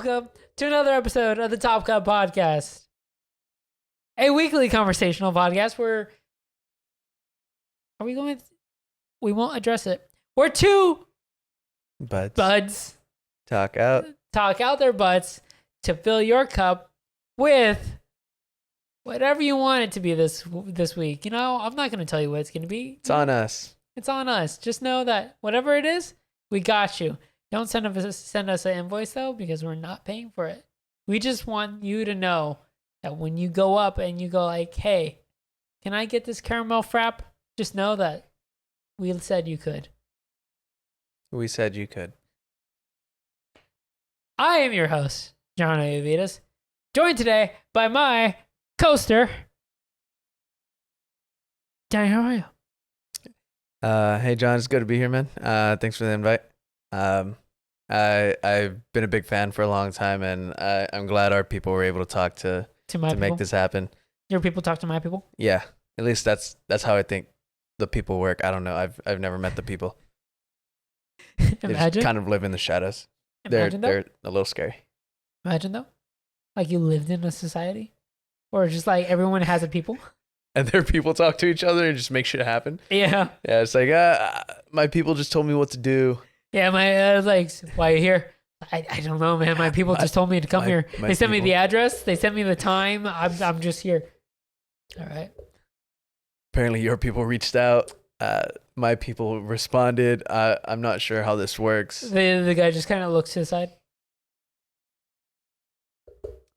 welcome to another episode of the TopCup podcast, a weekly conversational podcast where we won't address it. We're two buds talk out their butts to fill your cup with whatever you want it to be this week. You know, I'm not going to tell you what it's going to be. It's on us. It's on us. Just know that whatever it is, we got you. Don't send us an invoice, though, because we're not paying for it. We just want you to know that when you go up and you go like, hey, can I get this caramel frap? Just know that we said you could. We said you could. I am your host, John Ayavitas, joined today by my coaster, Danny. How are you? Hey, John, it's good to be here, man. Thanks for the invite. I've been a big fan for a long time, and I'm glad our people were able to talk to make this happen. Your people talk to my people? Yeah, at least that's how I think the people work. I don't know. I've never met the people. They just kind of live in the shadows. They're a little scary. Imagine though, like you lived in a society, or just like everyone has a people. And their people talk to each other and just make shit happen. Yeah. Yeah, it's like, my people just told me what to do. Yeah, I was like, why are you here? I don't know, man. My people just told me to come here. They sent me the address. They sent me the time. I'm just here. All right. Apparently your people reached out. My people responded. I'm not sure how this works. The guy just kind of looks to the side.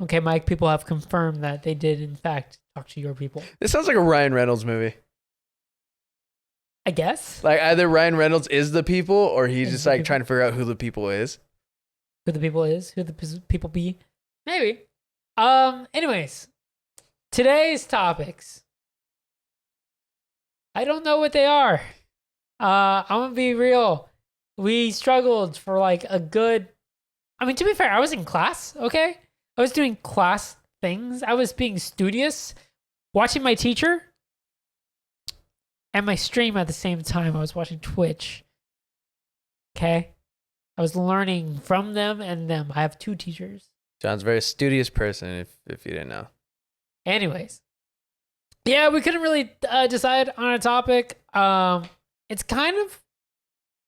Okay, my people have confirmed that they did, in fact, talk to your people. This sounds like a Ryan Reynolds movie. I guess. Like either Ryan Reynolds is the people, or he's just like trying to figure out who the people is. Who the people is? Who the people be? Maybe. Anyways, today's topics. I don't know what they are. I'm gonna be real. We struggled for like a good. I mean, to be fair, I was in class. Okay, I was doing class things. I was being studious, watching my teacher and my stream at the same time. I was watching Twitch. Okay? I was learning from them and them. I have two teachers. John's a very studious person, if you didn't know. Anyways. Yeah, we couldn't really decide on a topic. It's kind of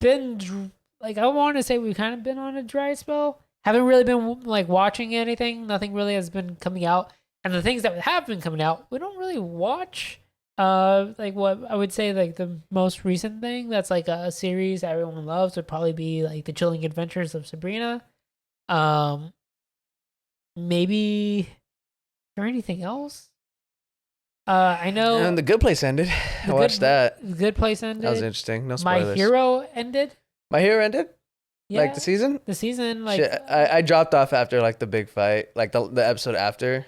been, like, I want to say we've kind of been on a dry spell. Haven't really been like watching anything. Nothing really has been coming out. And the things that have been coming out, we don't really watch. Like what I would say, like the most recent thing that's like a series that everyone loves would probably be like The Chilling Adventures of Sabrina. Maybe is there anything else? I know. And The Good Place ended. I watched that. The Good Place ended. That was interesting. No spoilers. My Hero ended. My Hero ended? Yeah. Like the season? The season, like shit, I dropped off after like the big fight, like the episode after.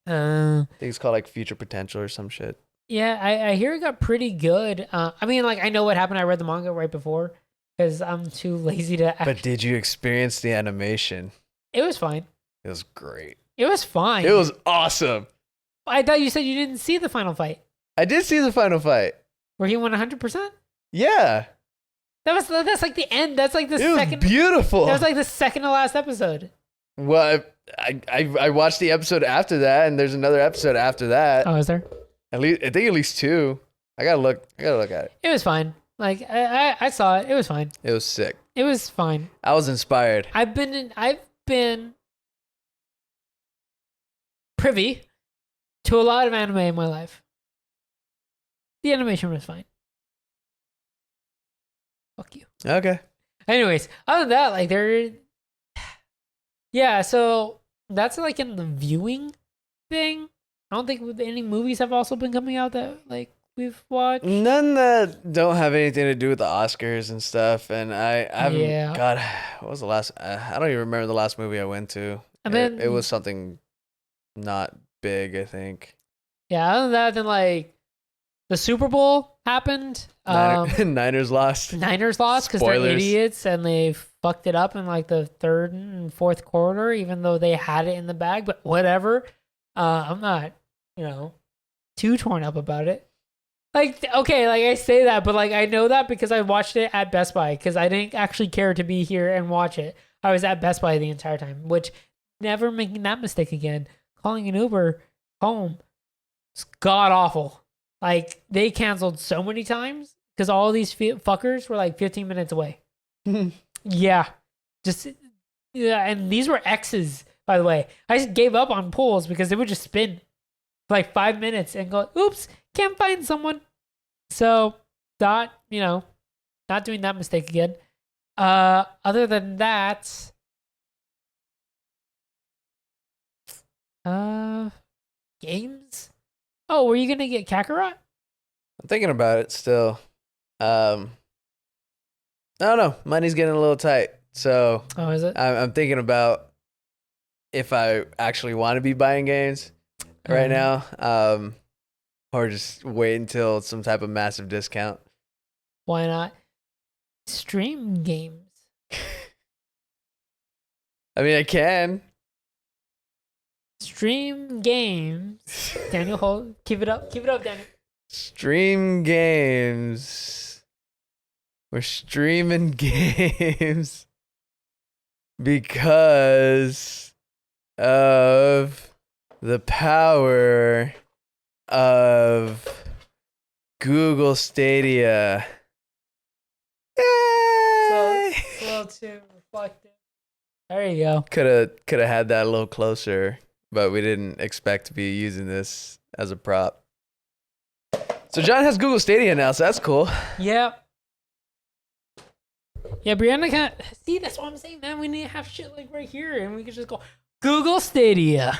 I think it's called like Future Potential or some shit. Yeah, I hear it got pretty good. I mean, like I know what happened. I read the manga right before because I'm too lazy to. But did you experience the animation? It was fine. It was great. It was fine. It was awesome. I thought you said you didn't see the final fight. I did see the final fight. Where he won 100%? Yeah. That's like the end. That's like the second. It was beautiful. That was like the second to last episode. Well, I watched the episode after that, and there's another episode after that. Oh, is there? I think at least two. I gotta look at it. It was fine. Like I saw it. It was fine. It was sick. It was fine. I was inspired. I've been privy to a lot of anime in my life. The animation was fine. Fuck you. Okay. Anyways, other than that, like yeah, so that's like in the viewing thing. I don't think any movies have also been coming out that like we've watched. None that don't have anything to do with the Oscars and stuff. And I haven't. Yeah. God, what was the last? I don't even remember the last movie I went to. And then it was something not big, I think. Yeah, other than that, then like the Super Bowl happened. Niners lost. Niners lost because they're idiots and they fucked it up in like the third and fourth quarter, even though they had it in the bag. But whatever. I'm not, too torn up about it. Like, okay, like I say that, but like I know that because I watched it at Best Buy because I didn't actually care to be here and watch it. I was at Best Buy the entire time, which never making that mistake again. Calling an Uber home is god awful. Like, they canceled so many times because all these fuckers were like 15 minutes away. Yeah. And these were X's, by the way. I just gave up on pulls because they would just spin for like 5 minutes and go, oops, can't find someone. So, not doing that mistake again. Other than that, games? Oh, were you going to get Kakarot? I'm thinking about it still. I don't know. Money's getting a little tight. So oh, is it? I'm thinking about if I actually want to be buying games right now, or just wait until some type of massive discount. Why not stream games? I mean, I can. Stream games. Daniel, keep it up, Daniel. Stream games. We're streaming games because of the power of Google Stadia. Yay! So, a little too reflective. There you go. Could have had that a little closer, but we didn't expect to be using this as a prop. So John has Google Stadia now, so that's cool. Yep. Yeah, Brianna can't see. That's what I'm saying, man. We need to have shit like right here, and we could just go Google Stadia.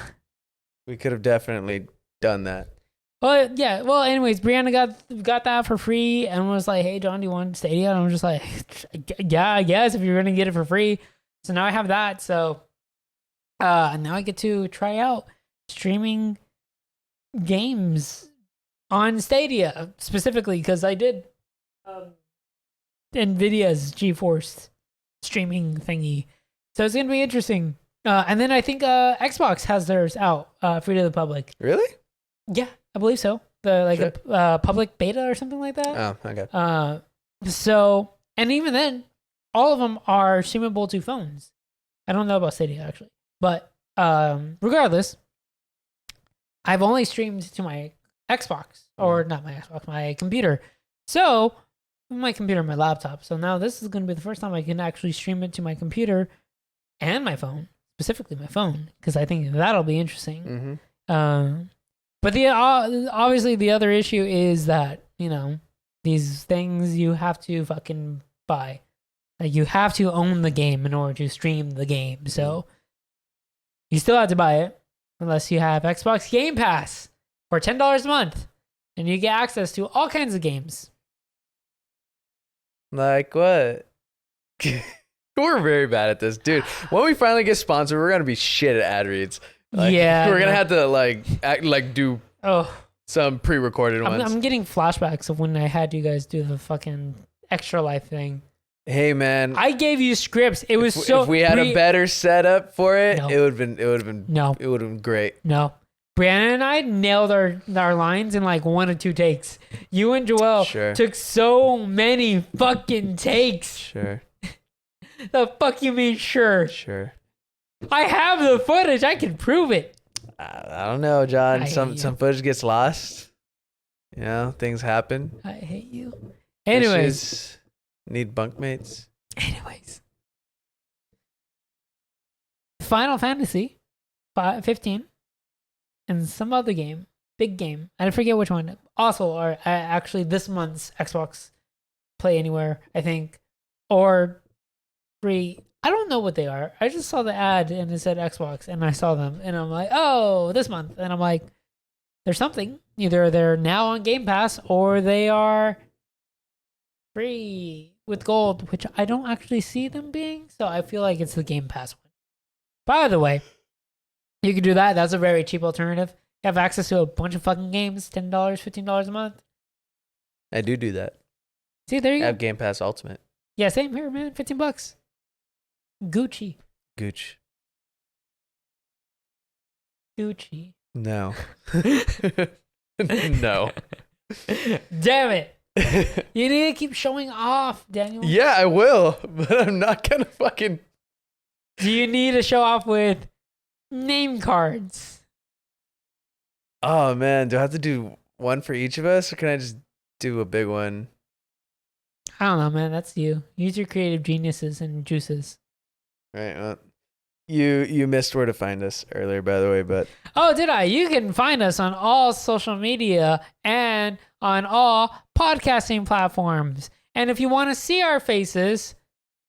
We could have definitely done that. Well, yeah. Well, anyways, Brianna got that for free and was like, "Hey, John, do you want Stadia?" And I'm just like, "Yeah, I guess if you're gonna get it for free." So now I have that. So, now I get to try out streaming games on Stadia specifically because I did NVIDIA's GeForce streaming thingy. So it's gonna be interesting. And then I think Xbox has theirs out free to the public. Really? Yeah, I believe so. A public beta or something like that. Oh, okay. So, and even then, all of them are streamable to phones. I don't know about Stadia actually, but regardless, I've only streamed to my Xbox, or not my Xbox, my computer. So, my computer and my laptop. So now this is going to be the first time I can actually stream it to my computer and my phone, specifically my phone, because I think that'll be interesting. Mm-hmm. But obviously the other issue is that, these things you have to fucking buy. Like, you have to own the game in order to stream the game. So you still have to buy it unless you have Xbox Game Pass for $10 a month, and you get access to all kinds of games. Like what? We're very bad at this, dude. When we finally get sponsored, we're gonna be shit at ad reads. Like, yeah, we're gonna have to do some pre-recorded ones. I'm getting flashbacks of when I had you guys do the fucking Extra Life thing. Hey man, I gave you scripts. It was if we had a better setup for it, No. it would have been great. No. Brianna and I nailed our lines in like 1 or 2 takes. You and Joel took so many fucking takes. Sure. The fuck you mean sure? Sure. I have the footage. I can prove it. I don't know, John. Some footage gets lost. Things happen. I hate you. Anyways. Need bunkmates. Anyways. Final Fantasy 15 and some other game. Big game. I forget which one. Also are actually this month's Xbox Play Anywhere, I think. Or free. I don't know what they are. I just saw the ad and it said Xbox and I saw them and I'm like, oh, this month. And I'm like, there's something. Either they're now on Game Pass or they are free with gold, which I don't actually see them being. So I feel like it's the Game Pass one. By the way, you can do that. That's a very cheap alternative. You have access to a bunch of fucking games, $10, $15 a month. I do that. See, there you go. I have Game Pass Ultimate. Yeah, same here, man. $15. Gucci. No. No. Damn it. You need to keep showing off, Daniel. Yeah, I will, but I'm not gonna fucking Do you need to show off with name cards? Oh man, do I have to do one for each of us, or can I just do a big one? I don't know, man. That's you. Use your creative geniuses and juices. Right. Well, you missed where to find us earlier, by the way, but oh, did I? You can find us on all social media and on all podcasting platforms. And if you want to see our faces,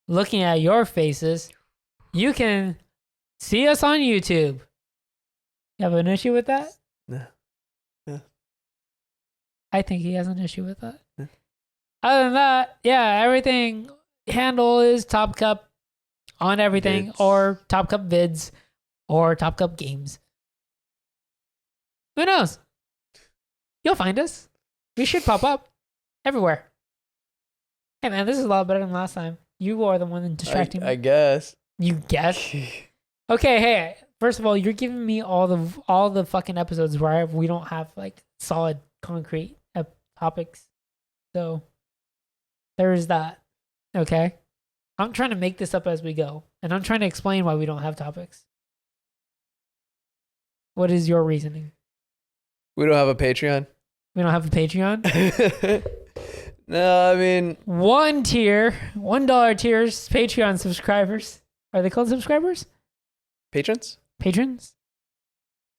looking at your faces, you can see us on YouTube. You have an issue with that? No. Yeah. I think he has an issue with that. Yeah. Other than that, yeah, everything handle is TopCup on everything, Vids. or TopCup Vids, or TopCup Games. Who knows? You'll find us. We should pop up everywhere. Hey man, this is a lot better than last time. You are the one distracting me. I guess. You guess? Okay, hey, first of all, you're giving me all the fucking episodes where we don't have like solid, concrete topics. So there is that. Okay? I'm trying to make this up as we go, and I'm trying to explain why we don't have topics. What is your reasoning? We don't have a Patreon. We don't have a Patreon? No, I mean, $1 tiers, Patreon subscribers. Are they called subscribers? patrons? Patrons?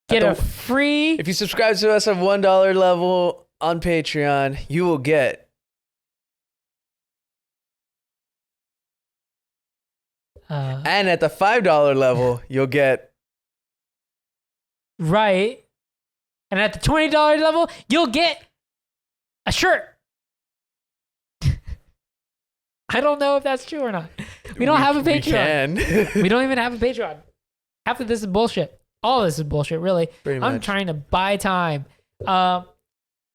Get a free... If you subscribe to us at $1 level on Patreon, you will get... and at the $5 level, you'll get... Right. And at the $20 level, you'll get a shirt. I don't know if that's true or not. We don't have a Patreon. We don't even have a Patreon. Half of this is bullshit. All of this is bullshit, really. Pretty much. I'm trying to buy time.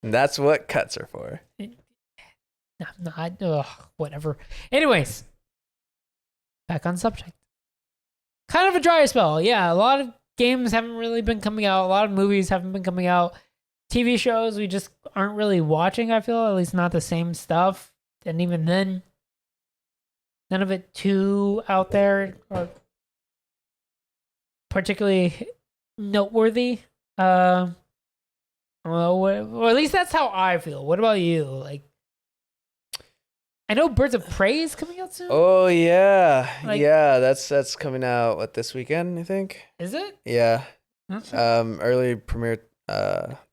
That's what cuts are for. Whatever. Anyways, back on subject. Kind of a dry spell. Yeah, a lot of games haven't really been coming out. A lot of movies haven't been coming out. TV shows we just aren't really watching, I feel. At least not the same stuff. And even then, none of it too out there or particularly noteworthy. Or at least that's how I feel. What about you? Like, I know Birds of Prey is coming out soon. Oh yeah, yeah. That's coming out this weekend, I think. Is it? Yeah. Early premiere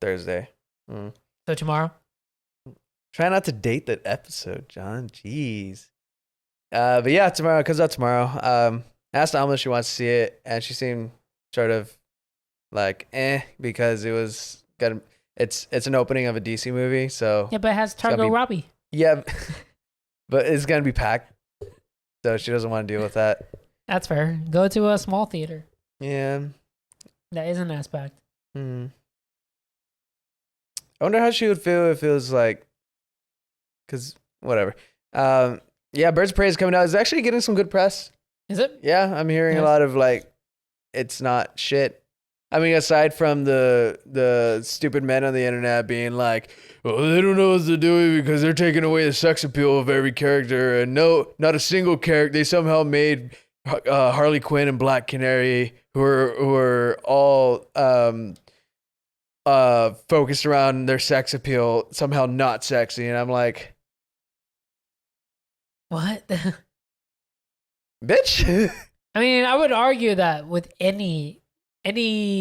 Thursday. So tomorrow. Try not to date that episode, John. Jeez. But yeah, tomorrow. It comes out tomorrow. I asked Alma if she wants to see it, and she seemed sort of like because it's an opening of a DC movie, so yeah, but it has Margot Robbie. Yeah, but it's gonna be packed, so she doesn't want to deal with that. That's fair. Go to a small theater. Yeah, that is an aspect. I wonder how she would feel if it was like, cause whatever. Yeah, Birds of Prey is coming out. It's actually getting some good press. Is it? Yeah, I'm hearing a lot of like, it's not shit. I mean, aside from the stupid men on the internet being like, oh, they don't know what they're doing because they're taking away the sex appeal of every character, and no, not a single character. They somehow made Harley Quinn and Black Canary, who are all focused around their sex appeal, somehow not sexy, and I'm like, what? Bitch. I mean, I would argue that with any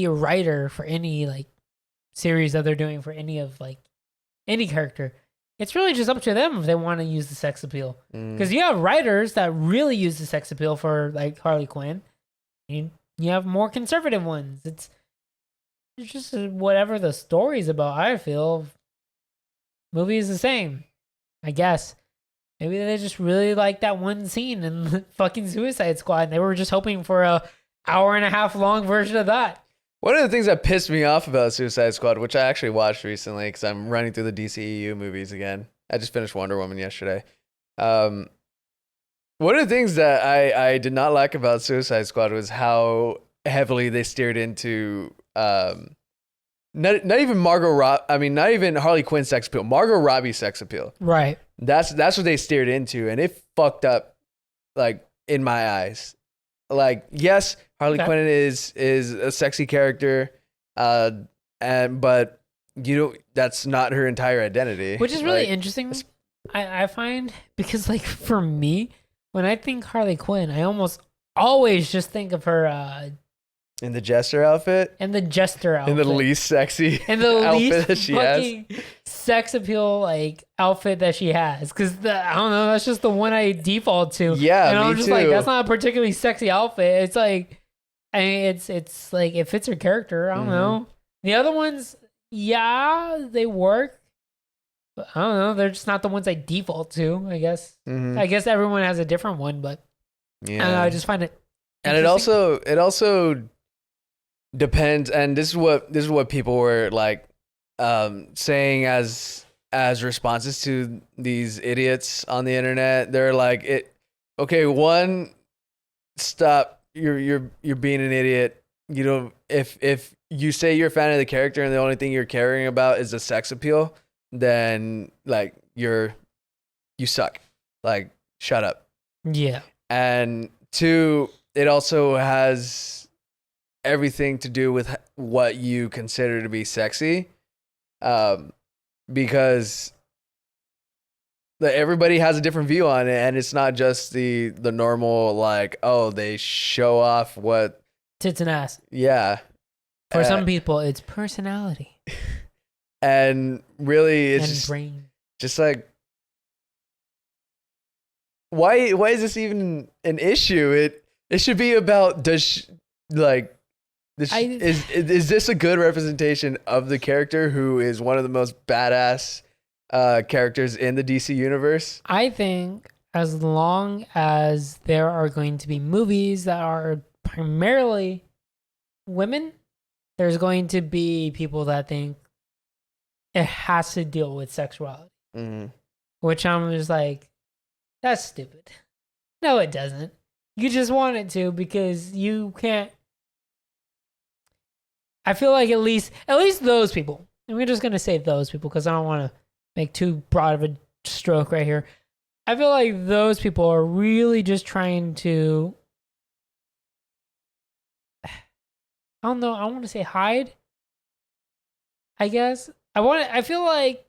writer for any like series that they're doing for any of like any character, it's really just up to them if they want to use the sex appeal. Because you have writers that really use the sex appeal for like Harley Quinn. You have more conservative ones. It's just whatever the story's about. I feel movie is the same, I guess. Maybe they just really like that one scene in the fucking Suicide Squad, and they were just hoping for a hour-and-a-half long version of that. One of the things that pissed me off about Suicide Squad, which I actually watched recently because I'm running through the DCEU movies again. I just finished Wonder Woman yesterday. One of the things that I did not like about Suicide Squad was how heavily they steered into not even not even Harley Quinn's sex appeal, Margot Robbie's sex appeal. Right. That's what they steered into, and it fucked up, like, in my eyes. like, yes, Harley Quinn is a sexy character, but that's not her entire identity. Which is really interesting. I find, because like for me, when I think Harley Quinn, I almost always just think of her in the Jester outfit. In the least sexy and the outfit least that she fucking has. Sex appeal like outfit that she has. Because I don't know, that's just the one I default to. Yeah, and I'm me just too. like, that's not a particularly sexy outfit. It's like, I mean, it's like it fits her character. I don't know. The other ones, yeah, they work. But I don't know. They're just not the ones I default to, I guess. I guess everyone has a different one, but I don't know, I just find it. And it also depends. And this is what people were like saying as responses to these idiots on the internet. They're like, okay, one, stop. You're being an idiot. You don't. If you say you're a fan of the character and the only thing you're caring about is the sex appeal, then like you suck. Like, shut up. Yeah. And two, it also has everything to do with what you consider to be sexy, because everybody has a different view on it, and it's not just the normal like, oh, they show off what tits and ass. Yeah. For some people, it's personality. And really, it's and just brain. Just like, why is this even an issue? It should be about is this a good representation of the character who is one of the most badass characters in the DC universe? I think as long as there are going to be movies that are primarily women, there's going to be people that think it has to deal with sexuality. Which I'm just like, that's stupid. No, it doesn't. You just want it to because you can't. I feel like at least those people, and we're just going to say those people because I don't want to make too broad of a stroke right here. I feel like those people are really just trying to, I don't know, I want to say hide, I guess. I feel like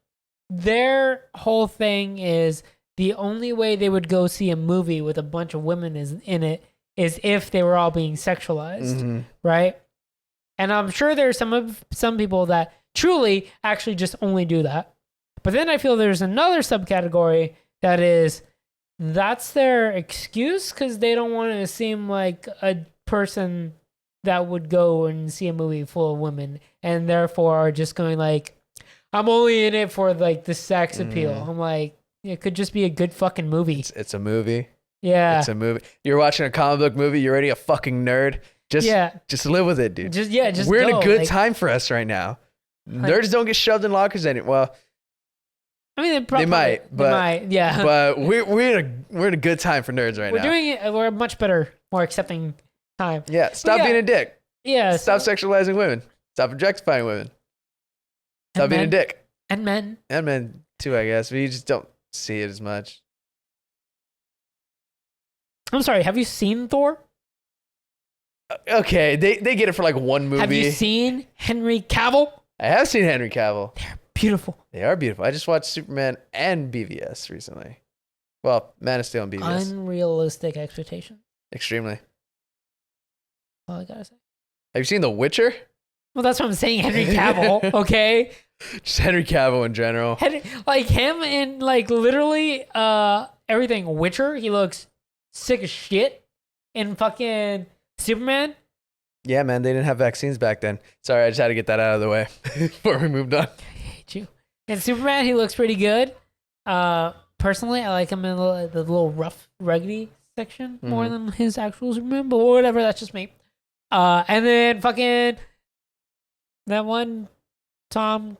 their whole thing is the only way they would go see a movie with a bunch of women in it is if they were all being sexualized, right? And I'm sure there's some people that truly actually just only do that. But then I feel there's another subcategory that's their excuse because they don't want to seem like a person that would go and see a movie full of women and therefore are just going like, I'm only in it for like the sex appeal. I'm like, it could just be a good fucking movie. It's a movie. Yeah. It's a movie. You're watching a comic book movie. You're already a fucking nerd. Just live with it, dude. We're in a good time for us right now. Nerds don't get shoved in lockers anymore. Well, I mean, they might, yeah. But we're in a good time for nerds right now. We're doing it. We're a much better, more accepting time. Yeah. Stop being a dick. Yeah. Stop sexualizing women. Stop objectifying women. Stop being a dick. And men. And men too, I guess. But you just don't see it as much. I'm sorry. Have you seen Thor? Okay, they get it for like one movie. Have you seen Henry Cavill? I have seen Henry Cavill. They're beautiful. They are beautiful. I just watched Superman and BVS recently. Well, Man of Steel and BVS. Unrealistic expectations. Extremely. All I gotta say. Have you seen The Witcher? Well, that's what I'm saying. Henry Cavill, okay? Just Henry Cavill in general. Like him in like literally everything Witcher, he looks sick as shit. In fucking Superman. Yeah, man, they didn't have vaccines back then. Sorry, I just had to get that out of the way before we moved on. I hate you. In Superman, he looks pretty good. Personally, I like him in the little rough, ruggedy section more than his actual Superman, but whatever, that's just me. And then fucking that one Tom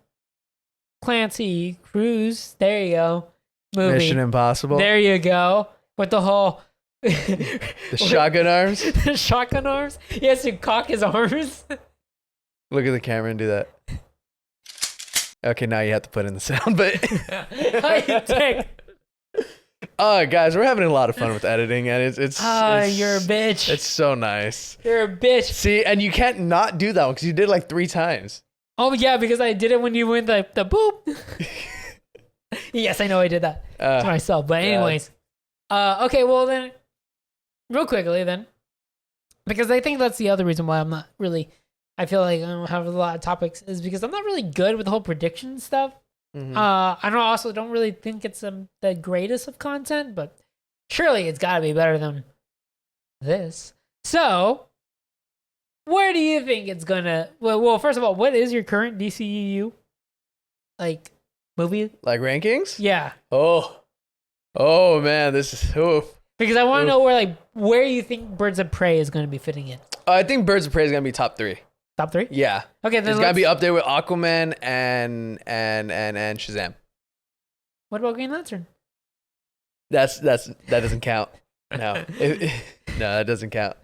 Clancy Cruise, there you go, movie. Mission Impossible. There you go. With the whole... the shotgun arms? The shotgun arms? He has to cock his arms. Look at the camera and do that. Okay, now you have to put in the sound, but... Guys, we're having a lot of fun with editing, and it's you're a bitch. It's so nice. You're a bitch. See, and you can't not do that one because you did it like 3 times. Oh yeah, because I did it when you went the boop. Yes, I know I did that to myself. But anyways, okay. Well then, real quickly then, because I think that's the other reason why I'm not really. I feel like I don't have a lot of topics is because I'm not really good with the whole prediction stuff. Mm-hmm. I don't really think it's the greatest of content, but surely it's got to be better than this. So, where do you think it's gonna? Well, first of all, what is your current DCEU like movie? Like rankings? Yeah. Oh man, this is because I want to know where you think Birds of Prey is going to be fitting in. I think Birds of Prey is gonna be top 3. Top 3? Yeah. Okay, then it's gotta be up there with Aquaman and Shazam. What about Green Lantern? That doesn't count. No, no, that doesn't count.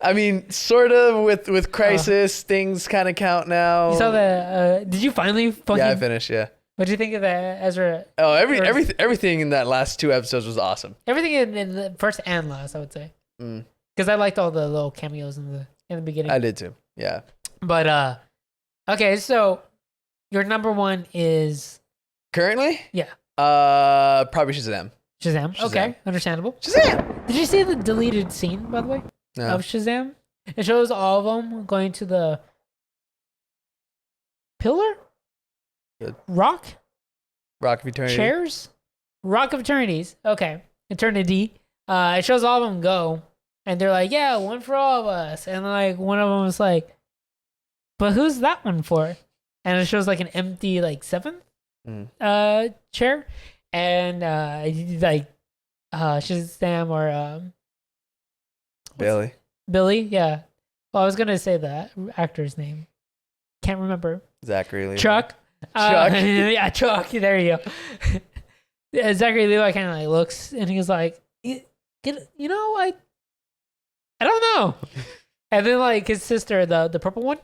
I mean, sort of with Crisis, things kind of count now. You saw the? Did you finally? Yeah, I finished. Yeah. What did you think of the Ezra? Oh, everything in that last 2 episodes was awesome. Everything in the first and last, I would say. Because I liked all the little cameos in the beginning. I did too. Yeah. But okay, so your number 1 is currently? Yeah. Probably Shazam. Shazam. Okay, understandable. Shazam. Did you see the deleted scene, by the way? No. Of Shazam? It shows all of them going to the pillar? Good. Rock of Eternity. Chairs? Rock of Eternities. Okay. Eternity. It shows all of them go. And they're like, yeah, one for all of us. And like one of them was like, but who's that one for? And it shows like an empty like 7th chair. And Shazam or Billy, yeah. Well, I was gonna say the actor's name. Can't remember. Zachary Levi. Chuck. Yeah, Chuck. There you go. Zachary Levi kind of like looks and he's like, I don't know. And then like his sister, the purple one.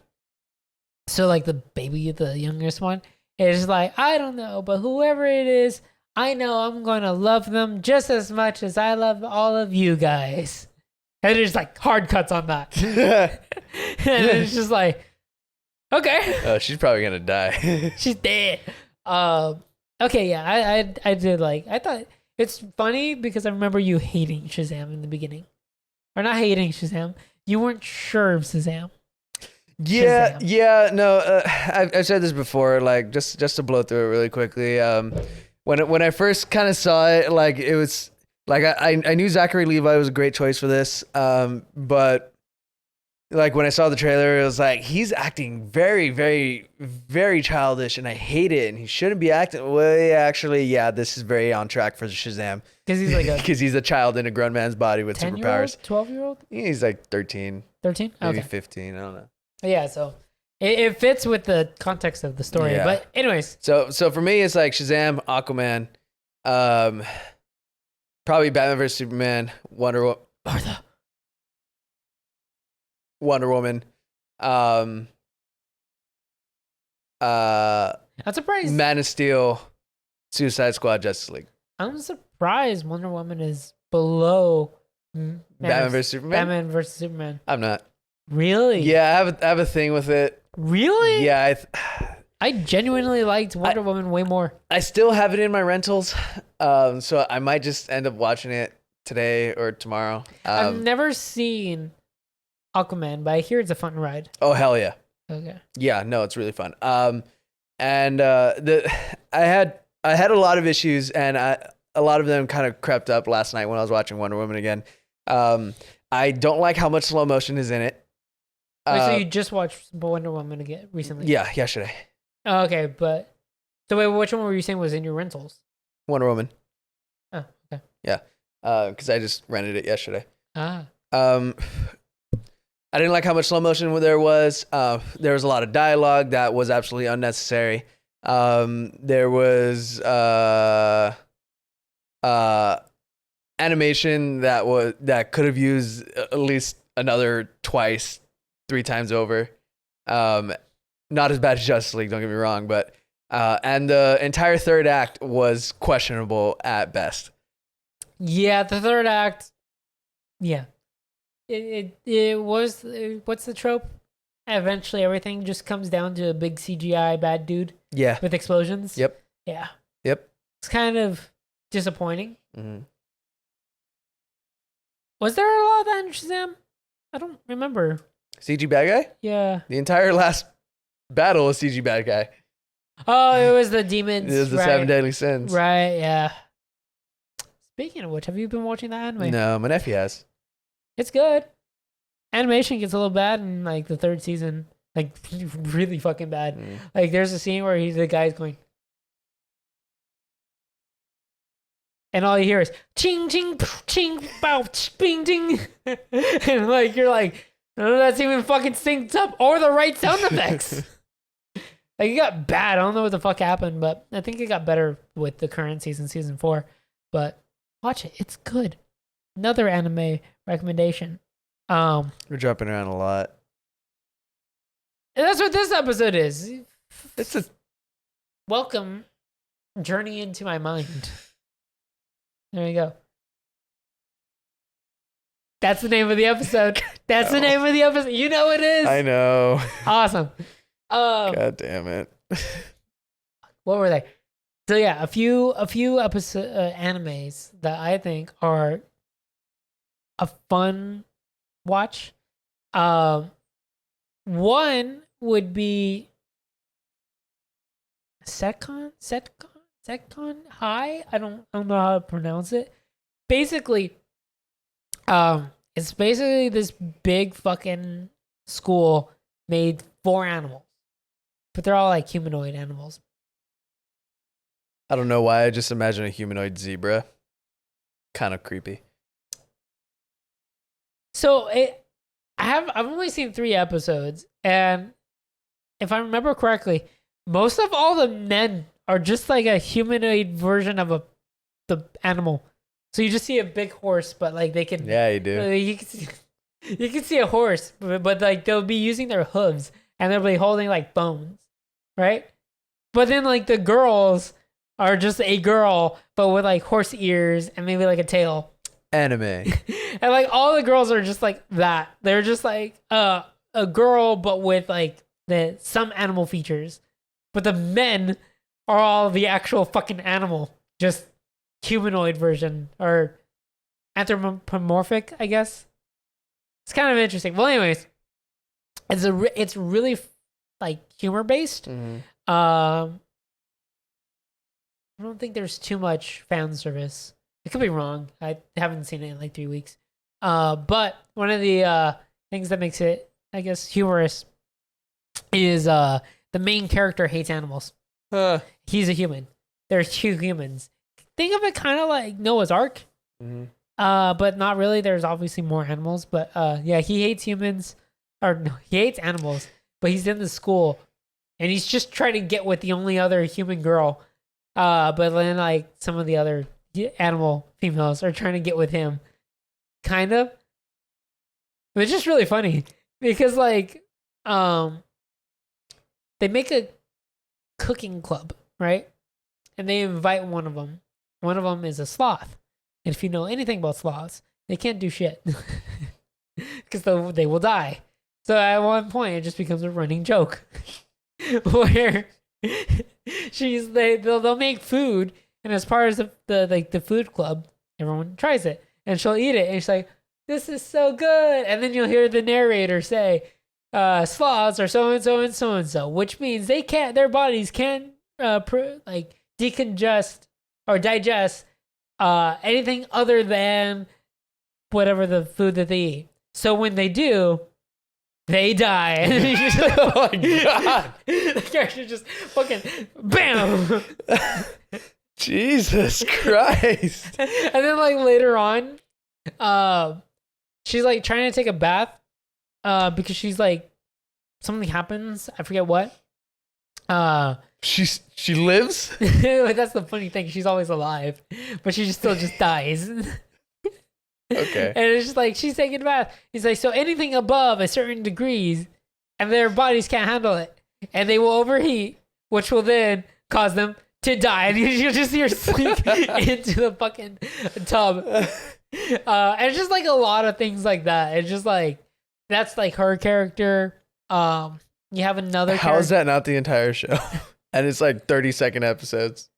So like the baby, the youngest one, is like, I don't know, but whoever it is, I know I'm gonna love them just as much as I love all of you guys. And there's like hard cuts on that. And it's just like, okay. Oh, she's probably gonna die. She's dead. Okay, yeah, I did like. I thought it's funny because I remember you hating Shazam in the beginning, or not hating Shazam. You weren't sure of Shazam. Yeah, no. I've said this before. Like just to blow through it really quickly. When I first kind of saw it, like it was like I knew Zachary Levi was a great choice for this. But like when I saw the trailer, it was like he's acting very, very, very childish, and I hate it. And he shouldn't be acting. Well, yeah, this is very on track for Shazam because he's like because he's a child in a grown man's body with superpowers. 12-year-old. He's like 13. 13, maybe okay. 15. I don't know. Yeah, so it fits with the context of the story. Yeah. But anyways, so for me, it's like Shazam, Aquaman, probably Batman vs Superman, Wonder Woman. I'm surprised. Man of Steel, Suicide Squad, Justice League. I'm surprised Wonder Woman is below Batman vs Superman. I'm not. Really? Yeah, I have a thing with it. Really? Yeah, I genuinely liked Wonder Woman way more. I still have it in my rentals, so I might just end up watching it today or tomorrow. I've never seen Aquaman, but I hear it's a fun ride. Oh hell yeah! Okay. Yeah, no, it's really fun. And I had a lot of issues, and a lot of them kind of crept up last night when I was watching Wonder Woman again. I don't like how much slow motion is in it. Wait, so you just watched Wonder Woman again recently? Yeah, yesterday. Oh, okay, but so wait, which one were you saying was in your rentals? Wonder Woman. Oh, okay. Yeah, because I just rented it yesterday. Ah. I didn't like how much slow motion there was. There was a lot of dialogue that was absolutely unnecessary. There was animation that could have used at least another 3 times over. Not as bad as Justice League, don't get me wrong, but and the entire third act was questionable at best. Yeah, the third act. Yeah, it was. What's the trope? Eventually, everything just comes down to a big CGI bad dude. Yeah. With explosions. Yep. Yeah. Yep. It's kind of disappointing. Mm-hmm. Was there a lot of that in Shazam? I don't remember. CG bad guy? Yeah. The entire last battle was CG bad guy. Oh, it was the demons. It was the 7 deadly sins. Right, yeah. Speaking of which, have you been watching that anime? No, my nephew has. It's good. Animation gets a little bad in like the third season. Like really fucking bad. Like there's a scene where the guy's going, and all you hear is ching ching ching bow bing ding, and like you're like, none of that's even fucking synced up or the right sound effects. Like it got bad. I don't know what the fuck happened, but I think it got better with the current season 4. But watch it; it's good. Another anime recommendation. We're jumping around a lot. And that's what this episode is. It's a welcome journey into my mind. There you go. That's the name of the episode. That's the name of the episode. You know it is. I know. Awesome. God damn it. What were they? So yeah, a few episode animes that I think are a fun watch. One would be Setcon High. I don't know how to pronounce it. Basically, it's basically this big fucking school made for animals, but they're all like humanoid animals. I don't know why. I just imagine a humanoid zebra. Kind of creepy. So I've only seen 3 episodes, and if I remember correctly, most of all the men are just like a humanoid version of the animal. So you just see a big horse, but like they can. Yeah, you do. You can see a horse, but like they'll be using their hooves and they'll be holding like bones, right? But then like the girls are just a girl, but with like horse ears and maybe like a tail. Anime. And like all the girls are just like that. They're just like a girl, but with like some animal features. But the men are all the actual fucking animal, just humanoid version or anthropomorphic, I guess. It's kind of interesting. Well, anyways, it's really like humor based. Mm-hmm. I don't think there's too much fan service. I could be wrong. I haven't seen it in like 3 weeks. But one of the things that makes it, I guess, humorous is the main character hates animals. He's a human. There's 2 humans. Think of it kind of like Noah's Ark. Mm-hmm. But not really. There's obviously more animals. But yeah, he hates humans. Or no, he hates animals. But he's in the school. And he's just trying to get with the only other human girl. But then like some of the other animal females are trying to get with him. Kind of. It's just really funny. Because like they make a cooking club, right? And they invite one of them. One of them is a sloth. And if you know anything about sloths, they can't do shit. Because they will die. So at one point, it just becomes a running joke. Where they'll make food. And as part of the food club, everyone tries it. And she'll eat it. And she's like, this is so good. And then you'll hear the narrator say, sloths are so-and-so and so-and-so. Which means their bodies can't decongest or digest anything other than whatever the food that they eat. So when they do, they die. And just like, oh my god! The character just fucking bam. Jesus Christ! And then like later on, she's like trying to take a bath, because she's like something happens. I forget what. She lives? That's the funny thing. She's always alive, but she still just dies. Okay. And it's just like she's taking a bath. He's like, so anything above a certain degrees, and their bodies can't handle it, and they will overheat, which will then cause them to die, and you just see her sink into the fucking tub. And it's just like a lot of things like that. It's just like that's like her character. You have another. How is that not the entire show? And it's like 30-second episodes.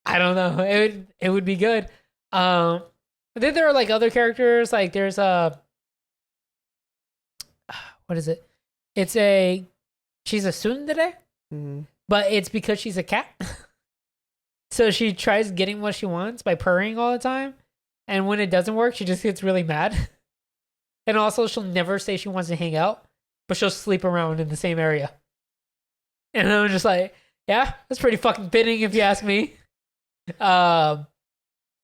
I don't know. It would be good. Then there are like other characters. Like there's what is it? She's a tsundere, but it's because she's a cat. So she tries getting what she wants by purring all the time. And when it doesn't work, she just gets really mad. And also she'll never say she wants to hang out, but she'll sleep around in the same area. And I'm just like, yeah, that's pretty fucking fitting if you ask me. And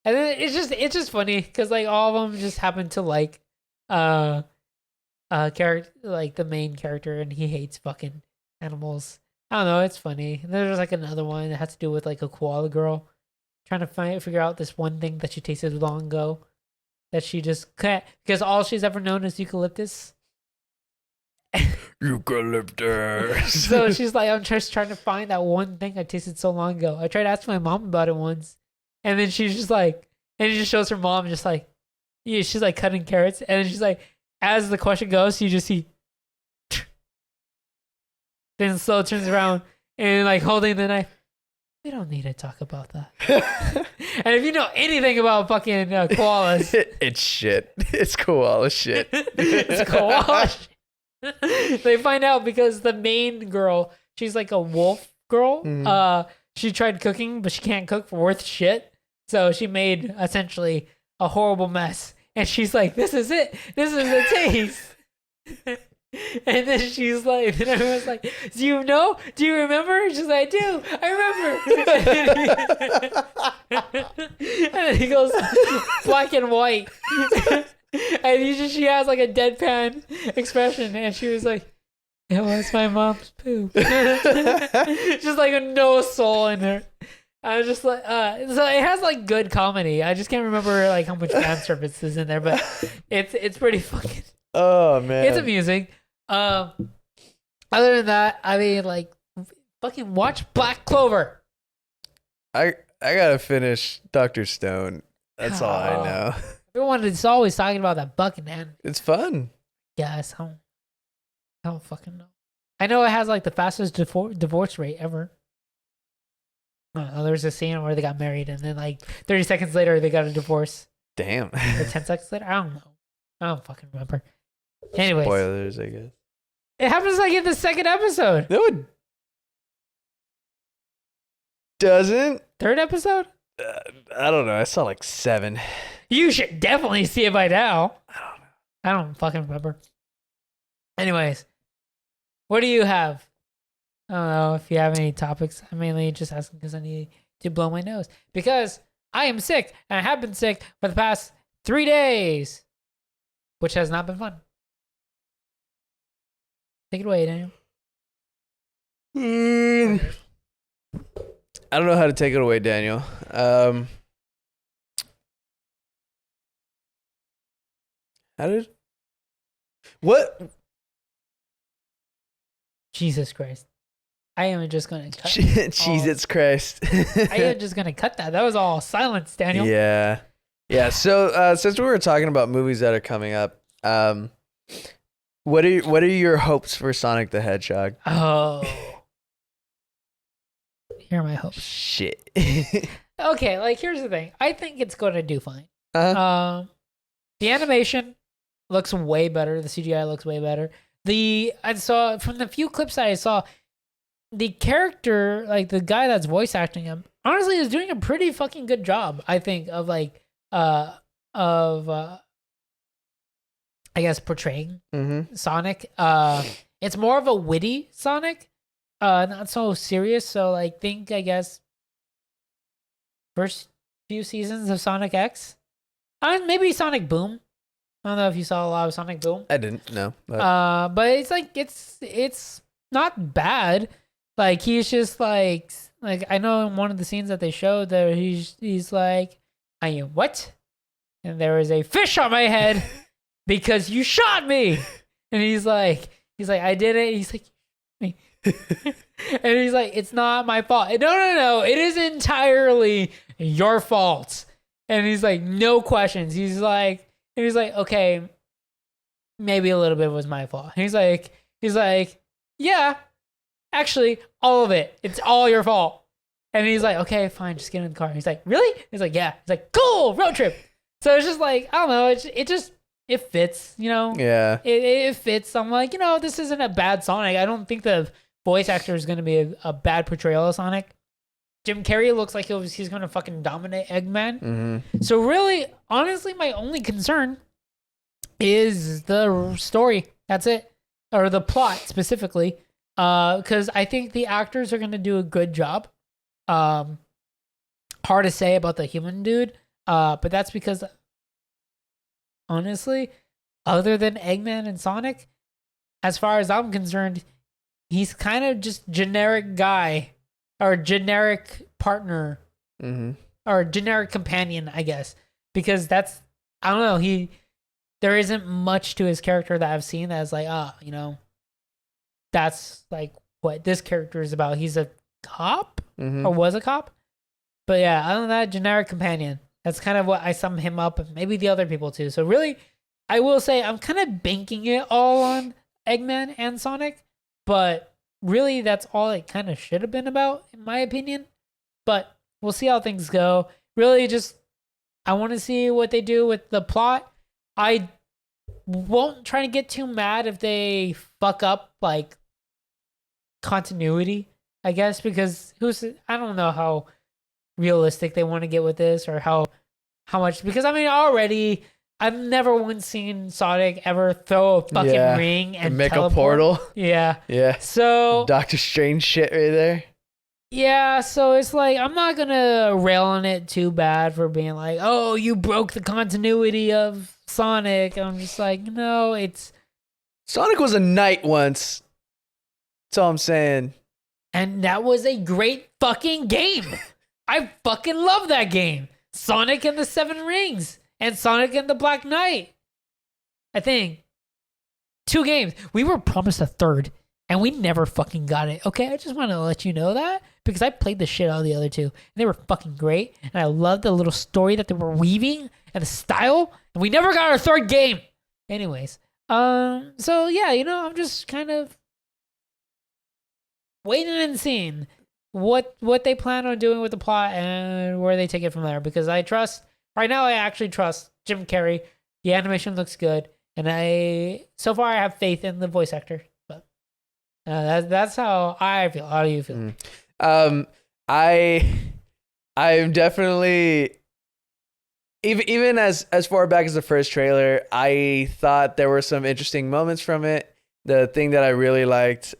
then it's just funny because like all of them just happen to like character, like the main character, and he hates fucking animals. I don't know, it's funny. And there's like another one that has to do with like a koala girl trying to figure out this one thing that she tasted long ago that she just can't, because all she's ever known is eucalyptus. Eucalyptus. So she's like, I'm just trying to find that one thing I tasted so long ago. I tried asking my mom about it once, and then she's just like, and it just shows her mom just like, yeah, she's like cutting carrots, and then she's like, as the question goes, you just see, then slow turns around and like holding the knife. We don't need to talk about that. And if you know anything about fucking koalas, it's shit. It's koala shit. It's koala shit. They find out because the main girl, she's like a wolf girl. She tried cooking, but she can't cook for worth shit. So she made essentially a horrible mess. And she's like, this is it. This is the taste. And then she's like, then everyone's like, do you know? Do you remember? She's like, I do. I remember. And then he goes black and white. And she has like a deadpan expression. And she was like, it was my mom's poop. Just like no soul in her. I was just like, so it has like good comedy. I just can't remember like how much fan service is in there, but it's pretty fucking. Oh man, it's amusing. Other than that, I mean, like, fucking watch Black Clover. I gotta finish Dr. Stone. That's all I know. Everyone is always talking about that bucket, man. It's fun. Yes, I don't fucking know. I know it has like the fastest divorce rate ever. There's a scene where they got married, and then like 30 seconds later they got a divorce. Damn. Or 10 seconds later, I don't know. I don't fucking remember. Anyways, spoilers, I guess. It happens like in the second episode. No, it doesn't. Third episode? I don't know. I saw like 7. You should definitely see it by now. I don't know. I don't fucking remember. Anyways, what do you have? I don't know if you have any topics. I'm mainly just asking because I need to blow my nose. Because I am sick, and I have been sick for the past 3 days, which has not been fun. Take it away, Daniel. I don't know how to take it away, Daniel. What? Jesus Christ. I am just going to cut Jesus Christ. I am just going to cut that. That was all silence, Daniel. Yeah. Yeah. So since we were talking about movies that are coming up, what are your hopes for Sonic the Hedgehog? Oh. Here are my hopes. Shit. Okay, like here's the thing. I think it's going to do fine. Uh-huh. The animation looks way better. The CGI looks way better. I saw from the few clips that I saw, the character, like the guy that's voice acting him, honestly is doing a pretty fucking good job, I think, of like I guess portraying Sonic. It's more of a witty Sonic, not so serious. So like I guess first few seasons of Sonic X, maybe Sonic Boom. I don't know if you saw a lot of Sonic Boom. I didn't know. But it's like it's not bad. Like he's just like I know in one of the scenes that they showed that he's like, I am what? And there is a fish on my head because you shot me. And he's like I did it. He's like me. And he's like, it's not my fault. No. It is entirely your fault. And he's like, no questions. He's like, okay, maybe a little bit was my fault. And he's like, yeah, actually, all of it. It's all your fault. And he's like, okay, fine, just get in the car. He's like, really? He's like, yeah. He's like, cool, road trip. So it's just like, I don't know. It fits, you know? Yeah. It fits. I'm like, this isn't a bad Sonic. I don't think the voice actor is going to be a bad portrayal of Sonic. Jim Carrey looks like he's going to fucking dominate Eggman. Mm-hmm. So really, honestly, my only concern is the story. That's it. Or the plot specifically. Because I think the actors are going to do a good job. Hard to say about the human dude. But that's because, honestly, other than Eggman and Sonic, as far as I'm concerned, he's kind of just generic guy or generic partner or generic companion, I guess. Because that's, I don't know, there isn't much to his character that I've seen that's like, that's like what this character is about. He's a cop or was a cop. But yeah, other than that, generic companion. That's kind of what I sum him up, and maybe the other people too. So really, I will say I'm kind of banking it all on Eggman and Sonic, but really that's all it kind of should have been about, in my opinion. But we'll see how things go. Really, just I want to see what they do with the plot. I won't try to get too mad if they fuck up like continuity, I guess, because I don't know how realistic they want to get with this or how much, because I mean already I've never once seen Sonic ever throw a fucking ring and make teleport. a portal. Yeah. So Doctor Strange shit right there. Yeah, so it's like I'm not gonna rail on it too bad for being like, oh, you broke the continuity of Sonic. I'm just like, no, it's Sonic was a knight once. That's all I'm saying. And that was a great fucking game. I fucking love that game. Sonic and the Seven Rings and Sonic and the Black Knight. I think 2 games. We were promised a third and we never fucking got it. Okay, I just want to let you know that because I played the shit out of the other 2 and they were fucking great. And I loved the little story that they were weaving and the style. And we never got our third game. Anyways, so yeah, I'm just kind of waiting and seeing what they plan on doing with the plot and where they take it from there. Because I actually trust Jim Carrey. The animation looks good, and so far I have faith in the voice actor. But that's how I feel. How do you feel? I'm definitely even as far back as the first trailer, I thought there were some interesting moments from it. The thing that I really liked,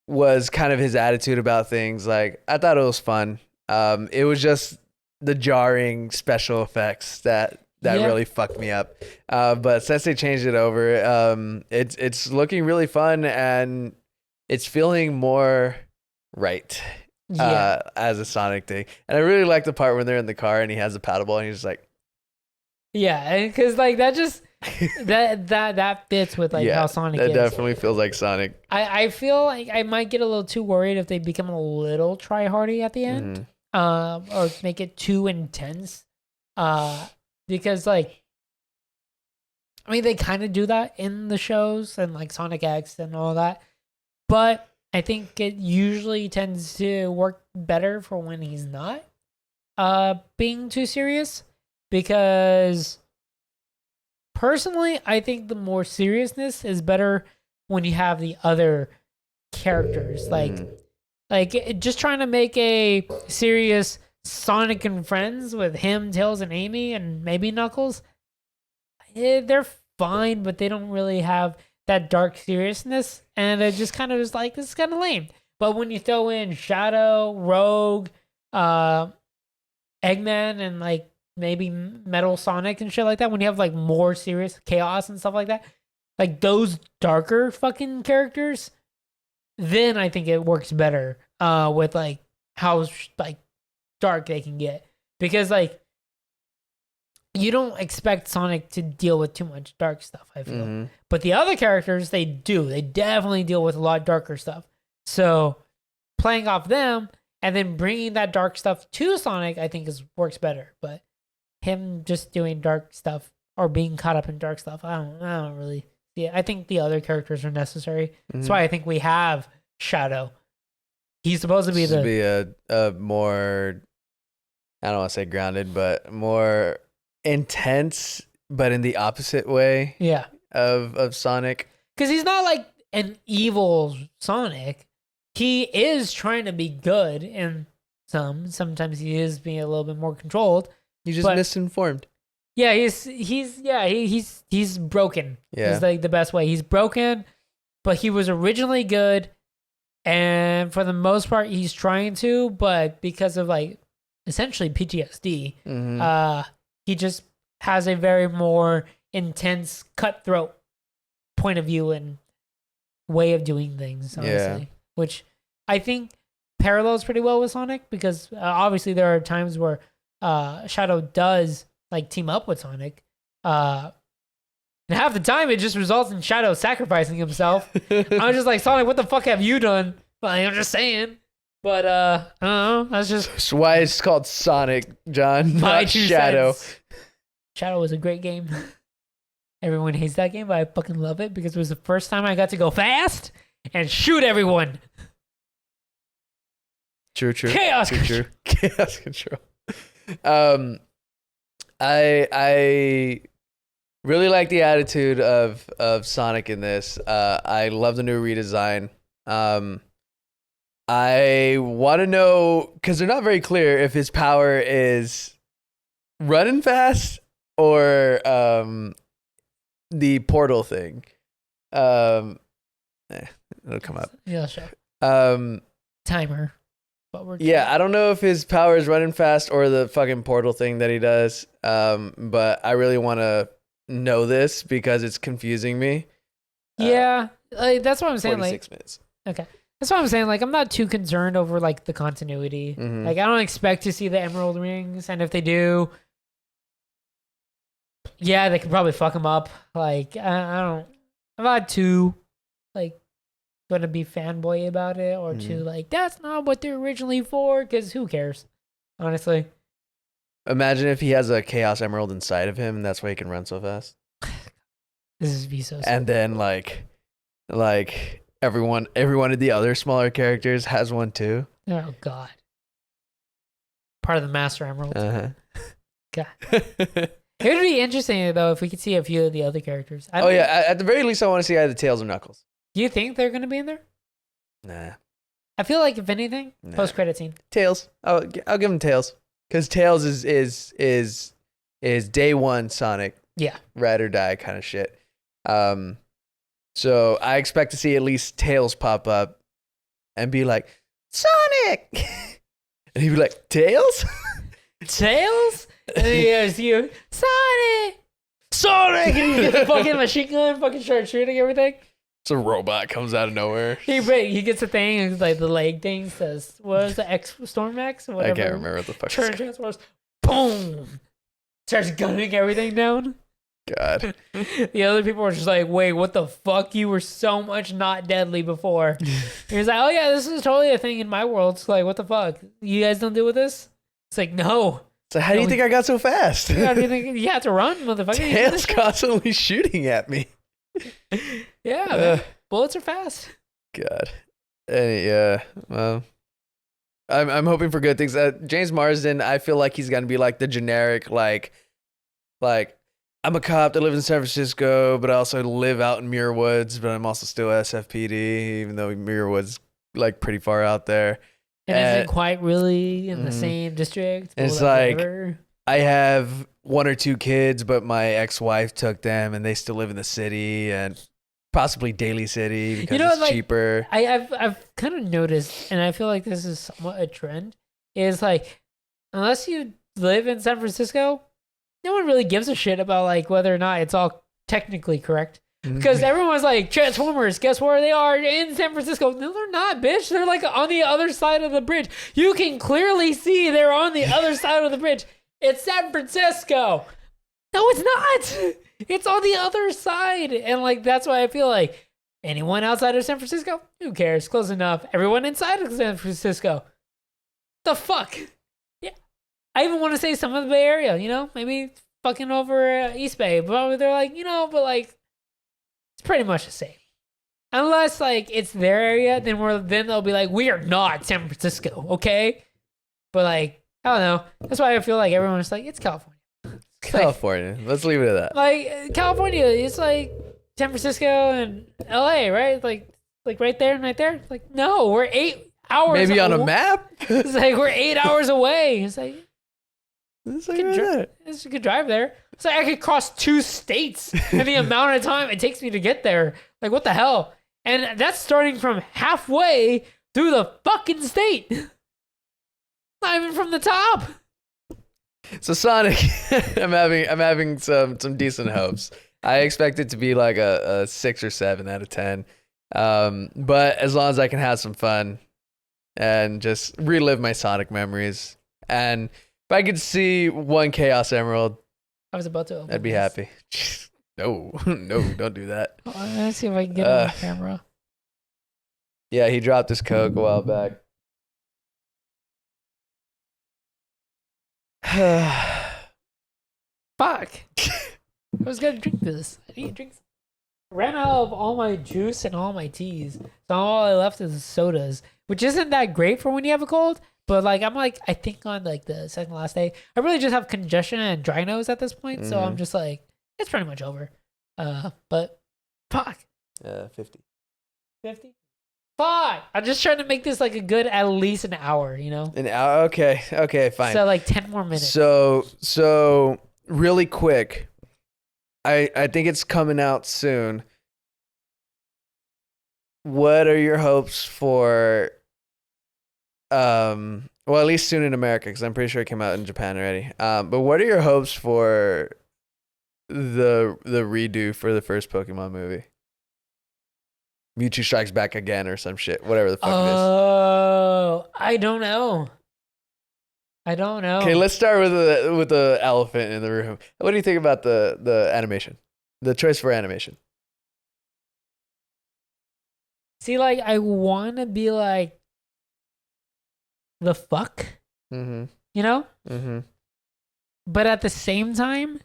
was kind of his attitude about things. Like, I thought it was fun. It was just the jarring special effects that really fucked me up. But since they changed it over, it's looking really fun and it's feeling more right. As a Sonic thing. And I really like the part when they're in the car and he has the paddleball and he's just like, yeah, because like that just that fits with like how Sonic is. That definitely feels like Sonic. I feel like I might get a little too worried if they become a little try-hardy at the end, or make it too intense, because like, I mean, they kind of do that in the shows and like Sonic X and all that, but I think it usually tends to work better for when he's not being too serious, because personally, I think the more seriousness is better when you have the other characters. Like just trying to make a serious Sonic and Friends with him, Tails, and Amy, and maybe Knuckles. They're fine, but they don't really have that dark seriousness. And it just kind of is like, this is kind of lame. But when you throw in Shadow, Rogue, Eggman, and like maybe Metal Sonic and shit like that, when you have like more serious Chaos and stuff like that, like those darker fucking characters, then I think it works better with like how like dark they can get. Because like you don't expect Sonic to deal with too much dark stuff, I feel. Mm-hmm. But the other characters, they do. They definitely deal with a lot darker stuff. So playing off them and then bringing that dark stuff to Sonic, I think works better. But him just doing dark stuff or being caught up in dark stuff, I don't really see it. I think the other characters are necessary. Mm-hmm. That's why I think we have Shadow. He's supposed to be a more, I don't want to say grounded, but more intense, but in the opposite way. Yeah. Of Sonic. Because he's not like an evil Sonic. He is trying to be good, and sometimes he is being a little bit more controlled. He's just misinformed. Yeah, he's broken. Yeah. Is like the best way. He's broken, but he was originally good, and for the most part, he's trying to, but because of like essentially PTSD, mm-hmm. He just has a very more intense, cutthroat point of view and way of doing things, honestly. Yeah. Which I think parallels pretty well with Sonic, because obviously there are times where Shadow does like team up with Sonic. And half the time it just results in Shadow sacrificing himself. I'm just like, Sonic, what the fuck have you done? Like, I'm just saying. But I don't know. That's just why it's called Sonic, John. My not Shadow. Cents. Shadow was a great game. Everyone hates that game, but I fucking love it because it was the first time I got to go fast and shoot everyone. True. Chaos control. Chaos control. I really like the attitude of Sonic in this. I love the new redesign. I want to know, because they're not very clear if his power is running fast or the portal thing. It'll come up. Yeah, sure. Timer. I don't know if his power is running fast or the fucking portal thing that he does. But I really want to know this because it's confusing me. Yeah, like, that's what I'm saying. 46 minutes. Okay. That's what I'm saying. Like, I'm not too concerned over like the continuity. Mm-hmm. Like, I don't expect to see the Emerald Rings, and if they do, yeah, they could probably fuck them up. Like, I'm not too like gonna be fanboy about it or too like that's not what they're originally for. Because who cares, honestly. Imagine if he has a Chaos Emerald inside of him, and that's why he can run so fast. This is be so. And then like everyone of the other smaller characters has one too. Oh God. Part of the Master Emerald. Uh-huh. God. It would be interesting though if we could see a few of the other characters. At the very least, I want to see either Tails or Knuckles. Do you think they're gonna be in there? Nah. I feel like if anything, post-credit scene. Tails. I'll give him Tails because Tails is day one Sonic. Yeah. Ride or die kind of shit. So I expect to see at least Tails pop up and be like, Sonic! And he'd be like, Tails? Tails? And then he goes, you, Sonic! And he gets a fucking machine gun, fucking start shooting everything. It's a robot comes out of nowhere. He gets a thing, and like the leg thing says, what is the Storm X? Whatever. I can't remember what the fuck it's transforms. Boom! Starts gunning everything down. God. The other people were just like, wait, what the fuck? You were so much not deadly before. He was like, oh yeah, this is totally a thing in my world. It's like, what the fuck? You guys don't deal with this? It's like, no. So how do you think I got so fast? How do you think you have to run, motherfucker? Tails constantly shooting at me. Yeah, bullets are fast. God. Yeah, well, I'm hoping for good things. James Marsden, I feel like he's gonna be like the generic, like I'm a cop that lives in San Francisco, but I also live out in Muir Woods, but I'm also still SFPD, even though Muir Woods like pretty far out there. And isn't quite really in the same district. It's like I have one or two kids, but my ex-wife took them, and they still live in the city and possibly Daly City because it's like, cheaper. I've kind of noticed, and I feel like this is somewhat a trend. Is like unless you live in San Francisco, no one really gives a shit about like whether or not it's all technically correct. Because everyone's like, Transformers, guess where they are? In San Francisco. No, they're not, bitch. They're like on the other side of the bridge. You can clearly see they're on the other side of the bridge. It's San Francisco. No, it's not. It's on the other side. And like that's why I feel like anyone outside of San Francisco, who cares? Close enough. Everyone inside of San Francisco, the fuck? Yeah. I even want to say some of the Bay Area, you know? Maybe fucking over East Bay. But they're like, you know, but like it's pretty much the same. Unless like it's their area, then they'll be like, we are not San Francisco, okay? But like, I don't know. That's why I feel like everyone's like, it's California. California. Like, let's leave it at that. Like California, it's like San Francisco and LA, right? Like right there and right there. Like, no, we're 8 hours. Maybe on a map? It's like we're 8 hours away. It's like it's a good drive there. It's like I could cross 2 states in the amount of time it takes me to get there. Like, what the hell? And that's starting from halfway through the fucking state. Not even from the top. So Sonic, I'm having some decent hopes. I expect it to be like a 6 or 7 out of 10. But as long as I can have some fun and just relive my Sonic memories, and if I could see one Chaos Emerald, I was about to. I'd be happy. No, don't do that. Let's see if I can get it on camera. Yeah, he dropped his Coke a while back. Fuck. I was gonna drink this. I need to drink some. I ran out of all my juice and all my teas. So all I left is sodas, which isn't that great for when you have a cold. But like I think on like the second last day, I really just have congestion and dry nose at this point. So I'm just like, it's pretty much over. But fuck. 50. 50? Fuck. I'm just trying to make this like a good at least an hour, you know? An hour? Okay, fine. So like 10 more minutes. So really quick, I think it's coming out soon. What are your hopes for well, at least soon in America, because I'm pretty sure it came out in Japan already. But what are your hopes for the redo for the first Pokemon movie? Mewtwo Strikes Back Again or some shit, whatever the fuck it is. Oh, I don't know. Okay, let's start with the elephant in the room. What do you think about the animation? The choice for animation? See, like, I want to be like, the fuck? Mm-hmm. You know? Mm-hmm. But at the same time,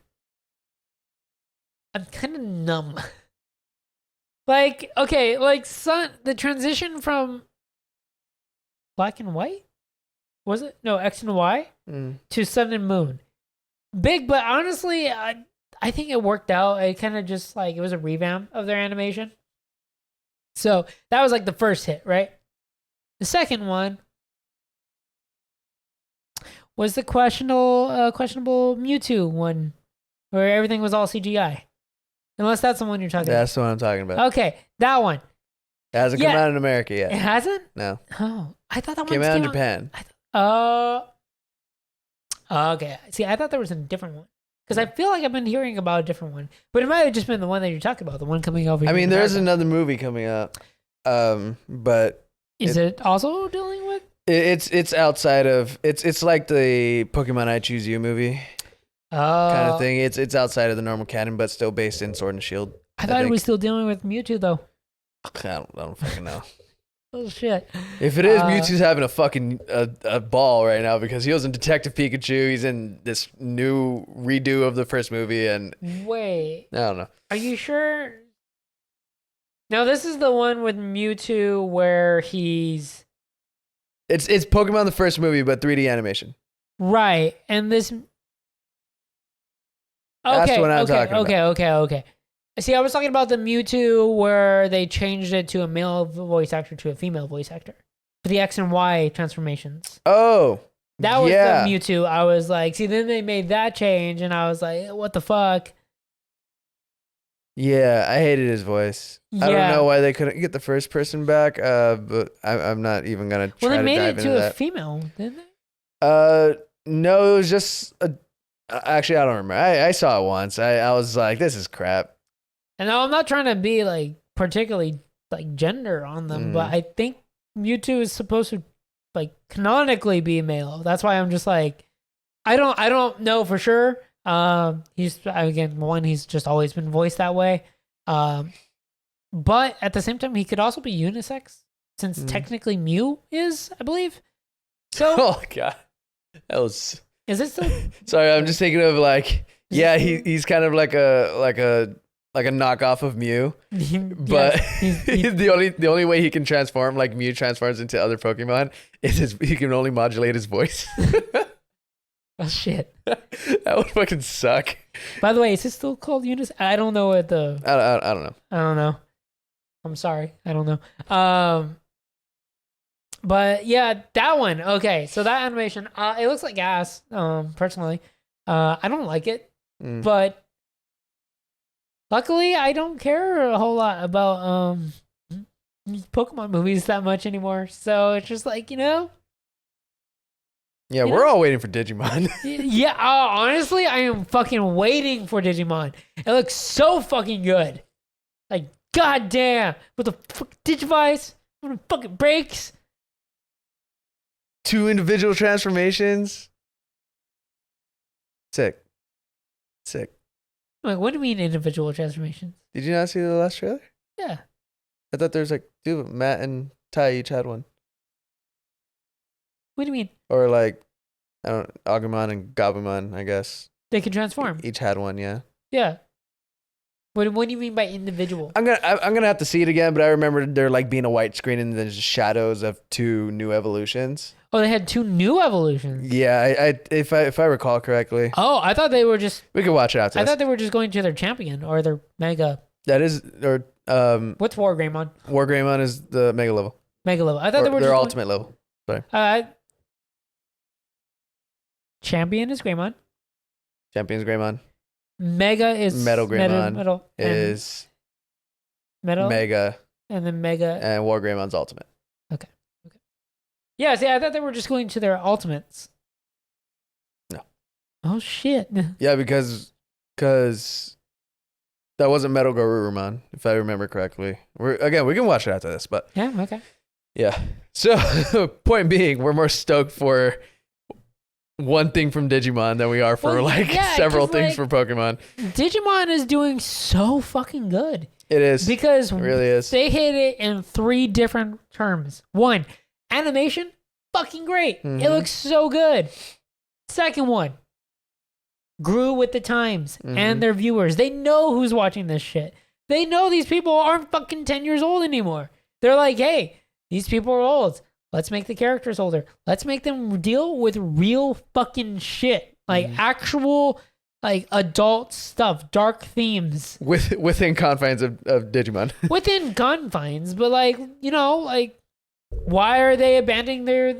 I'm kind of numb. Like, okay, like, the transition from Black and White? Was it? No, X and Y to Sun and Moon. Big, but honestly, I think it worked out. It kind of just like, it was a revamp of their animation. So that was like the first hit, right? The second one was the questionable Mewtwo one, where everything was all CGI. Unless that's the one you're talking about. That's the one I'm talking about. Okay, that one. It hasn't come out in America yet. It hasn't? No. Oh, I thought that one came out in Japan. Okay. See, I thought there was a different one. Because I feel like I've been hearing about a different one. But it might have just been the one that you're talking about, the one coming over here. I mean, there is another movie coming out. But is it also dealing with? It's outside of it's like the Pokemon I Choose You movie. Kind of thing. It's outside of the normal canon, but still based in Sword and Shield. I thought it was still dealing with Mewtwo though. I don't fucking know. Oh shit! If it is, Mewtwo's having a fucking a ball right now because he was in Detective Pikachu. He's in this new redo of the first movie, and wait, I don't know. Are you sure? No, this is the one with Mewtwo where he's. It's Pokemon the first movie, but 3D animation. Right, and this. That's what I'm talking about. Okay. See, I was talking about the Mewtwo where they changed it to a male voice actor to a female voice actor for the X and Y transformations. Oh, that was the Mewtwo. I was like, see, then they made that change, and I was like, what the fuck? Yeah, I hated his voice. Yeah. I don't know why they couldn't get the first person back, but I'm not even gonna try to dive into that. Well, they made it to a female, didn't they? No, it was just actually, I don't remember. I saw it once. I was like, this is crap. And I'm not trying to be like particularly like gender on them, but I think Mewtwo is supposed to like canonically be male. That's why I'm just like, I don't know for sure. He's just always been voiced that way. But at the same time, he could also be unisex, since technically Mew is, I believe. So, oh god, that was. Is it still? Sorry, I'm just thinking of like, yeah, he's kind of like a knockoff of Mew, but he's the only way he can transform, like Mew transforms into other Pokemon, is he can only modulate his voice. Oh shit, that would fucking suck. By the way, is it still called Unis? I don't know what the. I don't know. I don't know. I'm sorry, I don't know. But yeah, that one. Okay, so that animation, it looks like ass. Personally, I don't like it, but luckily, I don't care a whole lot about Pokemon movies that much anymore. So it's just like, Yeah, we're all waiting for Digimon. Yeah, honestly, I am fucking waiting for Digimon. It looks so fucking good. Like, goddamn, with the Digivice, when it fucking breaks. 2 individual transformations. Sick. Like, what do you mean individual transformations? Did you not see the last trailer? Yeah. I thought there was like 2. Matt and Ty each had one. What do you mean? Or like, I don't know, Agumon and Gabumon, I guess. They can transform. Each had one, yeah. Yeah. What do you mean by individual? I'm gonna have to see it again, but I remember there like being a white screen and then just shadows of 2 new evolutions. Oh, they had 2 new evolutions. Yeah, if I recall correctly. Oh, I thought they were just. We could watch it after. I thought they were just going to their champion or their mega. That is, or What's Wargreymon? Wargreymon is the mega level. Mega level. I thought they were their just ultimate level. Sorry. Champion is Greymon. Champion's Greymon. Mega is Metal Greymon. Metal is Metal. Mega. And then Mega. And Wargreymon's ultimate. Okay. Yeah, see, I thought they were just going to their ultimates. No. Oh, shit. Yeah, because that wasn't Metal Garurumon, if I remember correctly. We can watch it after this, but. Yeah, okay. Yeah. So, point being, we're more stoked for one thing from Digimon than we are for several things for Pokemon. Digimon is doing so fucking good. It is. Because it really is. They hit it in 3 different terms. 1, animation, fucking great. Mm-hmm. It looks so good. Second one, grew with the times and their viewers. They know who's watching this shit. They know these people aren't fucking 10 years old anymore. They're like, hey, these people are old. Let's make the characters older. Let's make them deal with real fucking shit. Like actual like adult stuff, dark themes. Within confines of Digimon. Within confines, but like, why are they abandoning their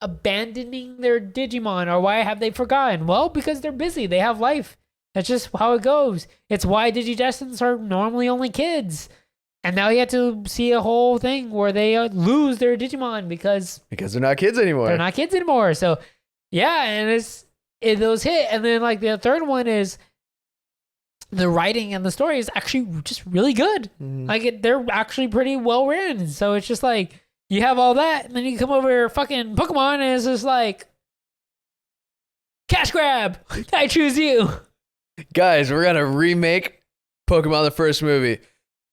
Digimon, or why have they forgotten? Well, because they're busy. They have life. That's just how it goes. It's why Digidestineds are normally only kids. And now you have to see a whole thing where they lose their Digimon because they're not kids anymore. They're not kids anymore. So, yeah, and those hit. And then, like, the third one is the writing and the story is actually just really good. Like, they're actually pretty well written. So it's just like, you have all that, and then you come over here, fucking Pokemon, and it's just like, cash grab. I choose you. Guys, we're going to remake Pokemon the first movie.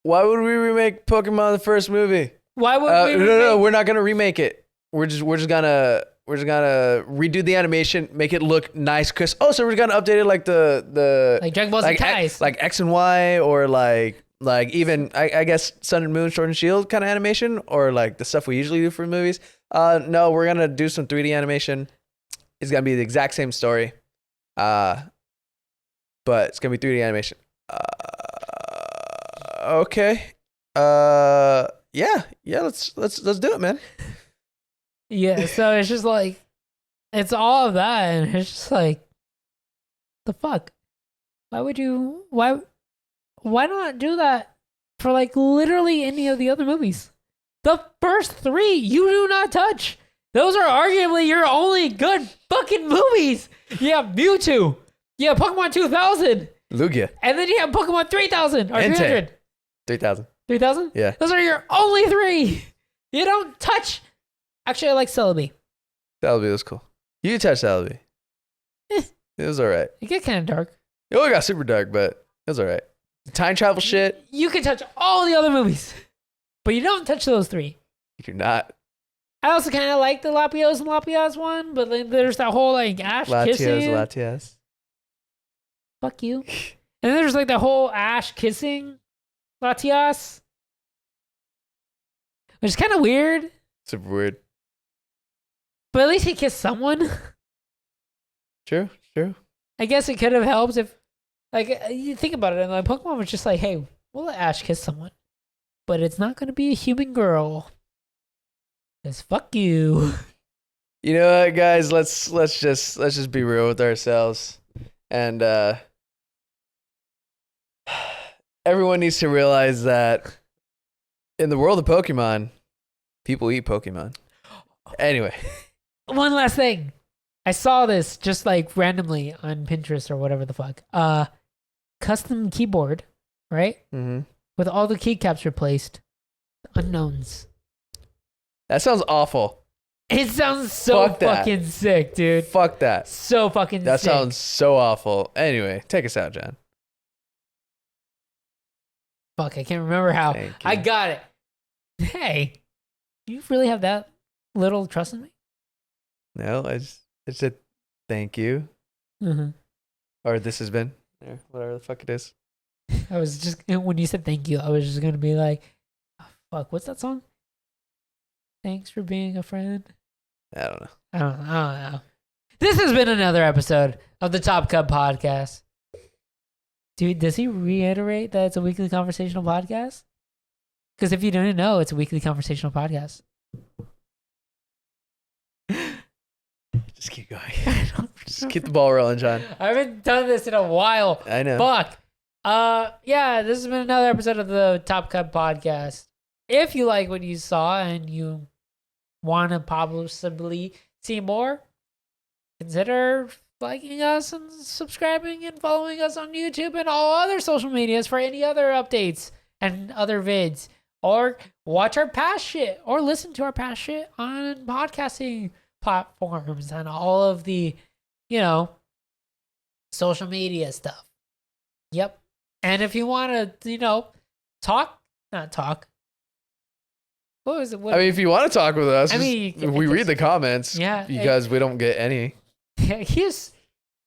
Why would we remake Pokemon the first movie? Why would we? No, we're not gonna remake it. We're just gonna redo the animation, make it look nice, crisp. Oh, so we're gonna update it like the like Dragon Ball Z ties, like X and Y, or like even I guess Sun and Moon, Sword and Shield kind of animation, or like the stuff we usually do for movies. No, we're gonna do some 3D animation. It's gonna be the exact same story, but it's gonna be 3D animation. Okay. Yeah. Let's do it, man. Yeah. So it's just like, it's all of that, and it's just like, the fuck. Why would you? Why not do that for like literally any of the other movies? The first 3 you do not touch. Those are arguably your only good fucking movies. You have Mewtwo. You have Pokemon 2000. Lugia. And then you have Pokemon 3000 or 300. 3,000. 3,000? Yeah. Those are your only 3. You don't touch. Actually, I like Celebi. Celebi was cool. You touched Celebi. It was all right. It get kind of dark. It only got super dark, but it was alright. Time travel shit. You can touch all the other movies, but you don't touch those three. You do not. I also kind of like the Latios and Latias one, but then there's that whole like Ash kissing. Latias. Fuck you. And then there's like the whole Ash kissing Latias, which is kind of weird. Super weird. But at least he kissed someone. True. I guess it could have helped if, like, you think about it, and like Pokemon was just like, hey, we'll let Ash kiss someone, but it's not gonna be a human girl. Cause fuck you. You know what, guys? Let's just be real with ourselves, and everyone needs to realize that in the world of Pokemon, people eat Pokemon. Anyway, one last thing. I saw this just like randomly on Pinterest or whatever the fuck. Custom keyboard, right? Mm-hmm. With all the keycaps replaced. Unknowns. That sounds awful. It sounds so fucking sick, dude. Fuck that. So fucking that sick. That sounds so awful. Anyway, take us out, John. Fuck, I can't remember how. I got it. Hey, you really have that little trust in me? No, I said thank you. Mm-hmm. Or this has been. Or whatever the fuck it is. I was just, when you said thank you, I was just going to be like, oh, fuck, what's that song? Thanks for being a friend. I don't know. I don't know. This has been another episode of the TopCup podcast. Dude, does he reiterate that it's a weekly conversational podcast? Because if you didn't know, it's a weekly conversational podcast. Just keep going. Just keep the ball rolling, John. I haven't done this in a while. I know. Fuck. Yeah, this has been another episode of the TopCup podcast. If you like what you saw and you want to possibly see more, consider liking us and subscribing and following us on YouTube and all other social medias for any other updates and other vids. Or watch our past shit or listen to our past shit on podcasting platforms and all of the, social media stuff. Yep. And if you want to, not talk. What was it? If you want to talk with us, we read the comments. Yeah. Because we don't get any.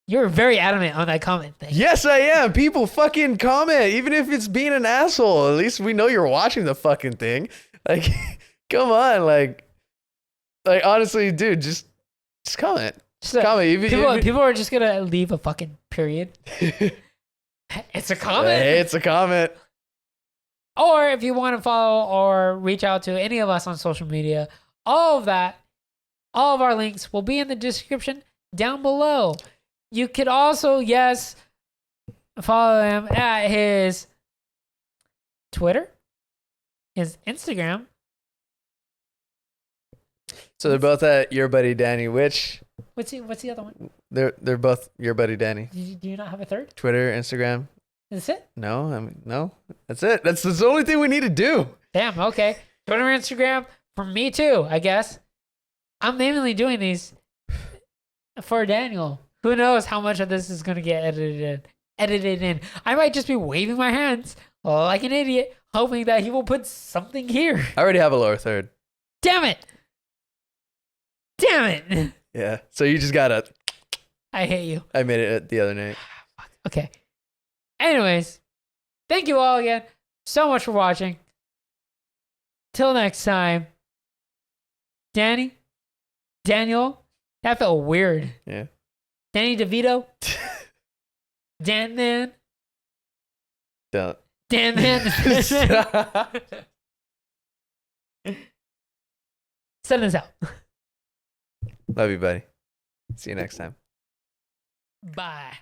You're very adamant on that comment thing. Yes, I am. People fucking comment, even if it's being an asshole. At least we know you're watching the fucking thing. Like, come on, like honestly, dude, just comment. Just comment. People are just gonna leave a fucking period. It's a comment. Hey, it's a comment. Or if you want to follow or reach out to any of us on social media, all of our links will be in the description down below. You could also, follow him at his Twitter, his Instagram. So they're both at Your Buddy Danny. What's the other one? They're both Your Buddy Danny. Do you not have a third? Twitter, Instagram. Is it? No, no. That's it. That's the only thing we need to do. Damn, okay. Twitter, Instagram, for me too, I guess. I'm mainly doing these for Daniel. Who knows how much of this is going to get edited in. I might just be waving my hands like an idiot, hoping that he will put something here. I already have a lower third. Damn it. Yeah, so you just gotta. I hate you. I made it the other night. Okay. Anyways, thank you all again so much for watching. Till next time. Daniel, that felt weird. Yeah. Danny DeVito. Dan Man. Don't. Dan Man. Send us out. Love you, buddy. See you next time. Bye.